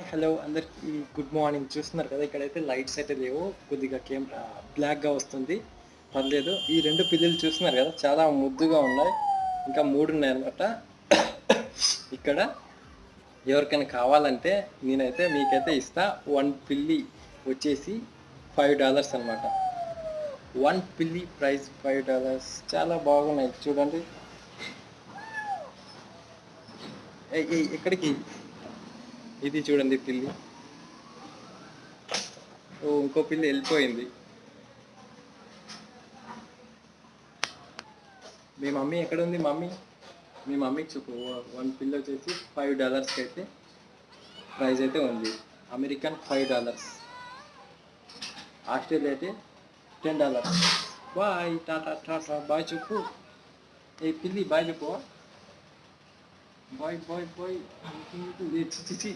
Hello అందరికి good morning. చూస్తున్నారు కదా, ఇక్కడైతే లైట్స్ అయితే లేవు, కొద్దిగా బ్లాక్గా వస్తుంది. పర్లేదు. ఈ రెండు పిల్లులు చూస్తున్నారు కదా, చాలా ముద్దుగా ఉన్నాయి. ఇంకా మూడు ఉన్నాయి అనమాట. ఇక్కడ ఎవరికైనా కావాలంటే నేనైతే మీకైతే ఇస్తా. వన్ పిల్లి వచ్చేసి $5 అనమాట. వన్ పిల్లి ప్రైస్ $5. చాలా బాగున్నాయి చూడండి. ఎక్కడికి? ఇది చూడండి పిల్లి. ఓ, ఇంకో పిల్లి వెళ్ళిపోయింది. మీ మమ్మీ ఎక్కడ ఉంది? మీ మమ్మీకి చెప్పు. వన్ పిల్ వచ్చేసి $5కి అయితే ప్రైస్ అయితే ఉంది. అమెరికన్ $5, ఆస్ట్రేలియా అయితే $10. బాయ్, టాటా టాటా బాయ్ చెప్పు. పిల్లి బాయ్ చెప్పు. Bye bye bye. చిచి